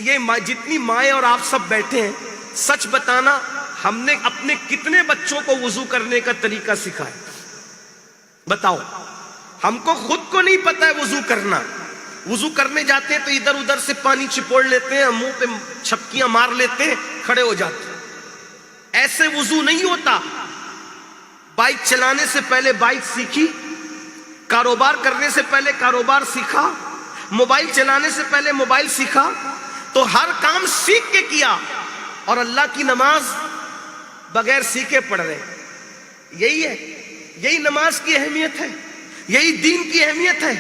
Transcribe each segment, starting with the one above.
یہ جتنی مائیں اور آپ سب بیٹھے ہیں، سچ بتانا ہم نے اپنے کتنے بچوں کو وضو کرنے کا طریقہ سکھایا؟ بتاؤ. ہم کو خود کو نہیں پتا ہے وضو کرنا. وضو کرنے جاتے ہیں تو ادھر ادھر سے پانی چپوڑ لیتے ہیں، منہ پہ چھپکیاں مار لیتے ہیں، کھڑے ہو جاتے ہیں. ایسے وضو نہیں ہوتا. بائک چلانے سے پہلے بائک سیکھی، کاروبار کرنے سے پہلے کاروبار سیکھا، موبائل چلانے سے پہلے موبائل سیکھا. تو ہر کام سیکھ کے کیا، اور اللہ کی نماز بغیر سیکھے پڑھ رہے. یہی ہے، یہی نماز کی اہمیت ہے، یہی دین کی اہمیت ہے.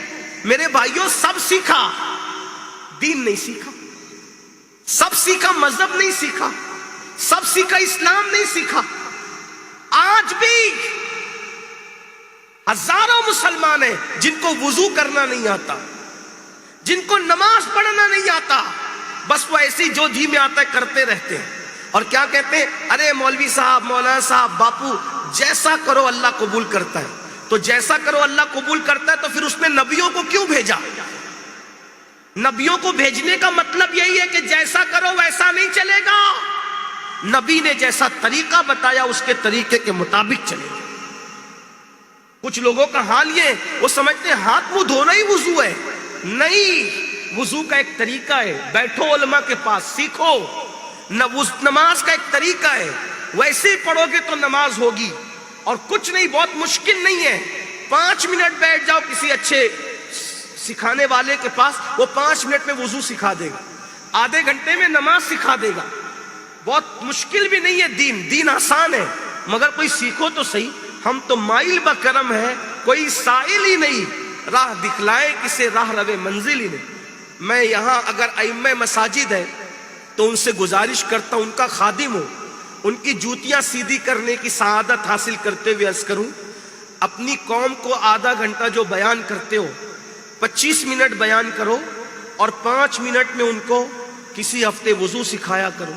میرے بھائیوں، سب سیکھا، دین نہیں سیکھا. سب سیکھا، مذہب نہیں سیکھا. سب سیکھا، اسلام نہیں سیکھا. آج بھی ہزاروں مسلمان ہیں جن کو وضو کرنا نہیں آتا، جن کو نماز پڑھنا نہیں آتا. بس وہ ایسی جو جی میں آتا ہے کرتے رہتے ہیں. اور کیا کہتے ہیں؟ ارے مولوی صاحب، مولانا صاحب، باپو، جیسا کرو اللہ قبول کرتا ہے. تو جیسا کرو اللہ قبول کرتا ہے تو پھر اس نے نبیوں کو کیوں بھیجا؟ نبیوں کو بھیجنے کا مطلب یہی ہے کہ جیسا کرو ویسا نہیں چلے گا. نبی نے جیسا طریقہ بتایا اس کے طریقے کے مطابق چلے گا. کچھ لوگوں کا حال یہ ہے، وہ سمجھتے ہیں ہاتھ منہ دھونا ہی وضو ہے. نہیں، وضو کا ایک طریقہ ہے. بیٹھو علماء کے پاس، سیکھو. نماز کا ایک طریقہ ہے، ویسے ہی پڑھو گے تو نماز ہوگی. اور کچھ نہیں، بہت مشکل نہیں ہے. 5 منٹ بیٹھ جاؤ کسی اچھے سکھانے والے کے پاس، وہ 5 منٹ میں وضو سکھا دے گا، آدھے گھنٹے میں نماز سکھا دے گا. بہت مشکل بھی نہیں ہے. دین آسان ہے، مگر کوئی سیکھو تو صحیح. ہم تو مائل بکرم ہے، کوئی سائل ہی نہیں، راہ دکھلائے کسے راہ روے منزل ہی نہیں. میں یہاں اگر ائمہ مساجد ہے تو ان سے گزارش کرتا ہوں، ان کا خادم ہوں، ان کی جوتیاں سیدھی کرنے کی سعادت حاصل کرتے ہوئے عرض کروں، اپنی قوم کو آدھا گھنٹہ جو بیان کرتے ہو، 25 منٹ بیان کرو، اور 5 منٹ میں ان کو کسی ہفتے وضو سکھایا کرو،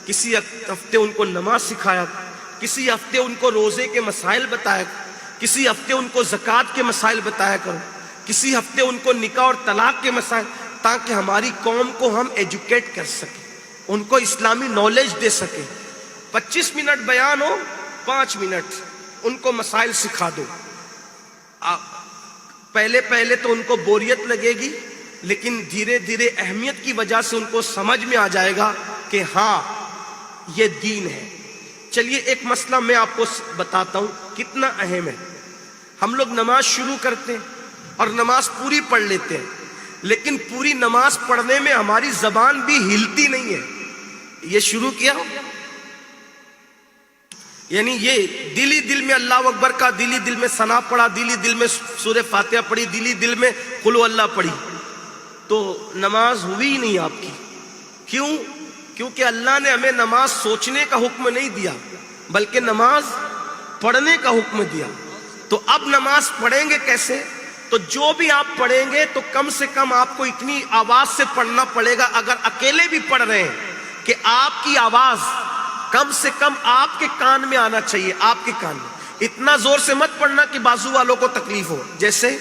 کسی ہفتے ان کو نماز سکھایا کرو، کسی ہفتے ان کو روزے کے مسائل بتایا کرو، کسی ہفتے ان کو زکوٰۃ کے مسائل بتایا کرو، کسی ہفتے ان کو نکاح اور طلاق کے مسائل، تاکہ ہماری قوم کو ہم ایجوکیٹ کر سکیں، ان کو اسلامی نالج دے سکیں. 25 منٹ بیان ہو، 5 منٹ ان کو مسائل سکھا دو. پہلے تو ان کو بوریت لگے گی، لیکن دھیرے دھیرے اہمیت کی وجہ سے ان کو سمجھ میں آ جائے گا کہ ہاں یہ دین ہے. چلیے ایک مسئلہ میں آپ کو بتاتا ہوں کتنا اہم ہے. ہم لوگ نماز شروع کرتے ہیں اور نماز پوری پڑھ لیتے ہیں، لیکن پوری نماز پڑھنے میں ہماری زبان بھی ہلتی نہیں ہے. یہ شروع کیا، یعنی یہ دلی دل میں اللہ اکبر کا، دلی دل میں ثنا پڑھا، دلی دل میں سورہ فاتحہ پڑھی، دلی دل میں قل ہو اللہ پڑھی، تو نماز ہوئی نہیں آپ کی. کیوں؟ کیونکہ اللہ نے ہمیں نماز سوچنے کا حکم نہیں دیا، بلکہ نماز پڑھنے کا حکم دیا. تو اب نماز پڑھیں گے کیسے؟ تو جو بھی آپ پڑھیں گے تو کم سے کم آپ کو اتنی آواز سے پڑھنا پڑے گا، اگر اکیلے بھی پڑھ رہے ہیں، کہ آپ کی آواز کم سے کم آپ کے کان میں آنا چاہیے، آپ کے کان میں. اتنا زور سے مت پڑھنا کہ بازو والوں کو تکلیف ہو. جیسے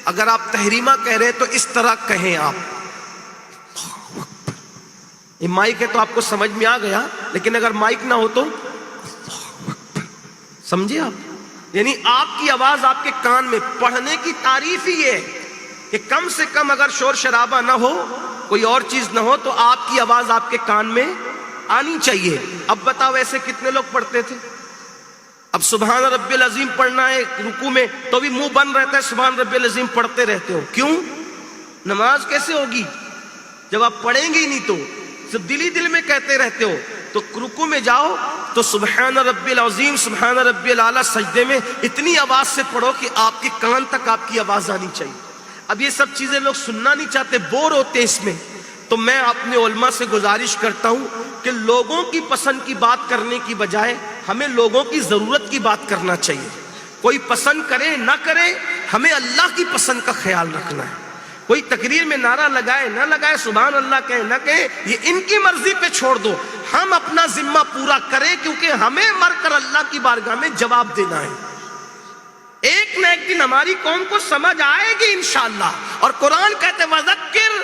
اگر آپ تحریمہ کہہ رہے ہیں تو اس طرح کہیں آپ. یہ مائک ہے تو آپ کو سمجھ میں آ گیا، لیکن اگر مائک نہ ہو تو سمجھے آپ، یعنی آپ کی آواز آپ کے کان میں. پڑھنے کی تعریف ہی یہ ہے کہ کم سے کم اگر شور شرابہ نہ ہو، کوئی اور چیز نہ ہو، تو آپ کی آواز آپ کے کان میں آنی چاہیے. اب بتاؤ ایسے کتنے لوگ پڑھتے تھے؟ اب سبحان رب العظیم پڑھنا ہے رکوع میں تو بھی منہ بند رہتا ہے، سبحان رب العظیم پڑھتے رہتے ہو. کیوں؟ نماز کیسے ہوگی جب آپ پڑھیں گے ہی نہیں؟ تو صرف دل ہی دل میں کہتے رہتے ہو. تو رکوع میں جاؤ تو سبحان رب العظیم، سبحان رب الاعلیٰ، سجدے میں اتنی آواز سے پڑھو کہ آپ کے کان تک آپ کی آواز آنی چاہیے. اب یہ سب چیزیں لوگ سننا نہیں چاہتے، بور ہوتے اس میں. تو میں اپنے علماء سے گزارش کرتا ہوں کہ لوگوں کی پسند کی بات کرنے کی بجائے ہمیں لوگوں کی ضرورت کی بات کرنا چاہیے. کوئی پسند کرے نہ کرے، ہمیں اللہ کی پسند کا خیال رکھنا ہے. کوئی تقریر میں نعرہ لگائے نہ لگائے، سبحان اللہ کہے نہ کہے، یہ ان کی مرضی پہ چھوڑ دو. ہم اپنا ذمہ پورا کریں، کیونکہ ہمیں مر کر اللہ کی بارگاہ میں جواب دینا ہے. ایک نہ ایک دن ہماری قوم کو سمجھ آئے گی انشاءاللہ. اور قرآن کہتے وَذَكِّرْ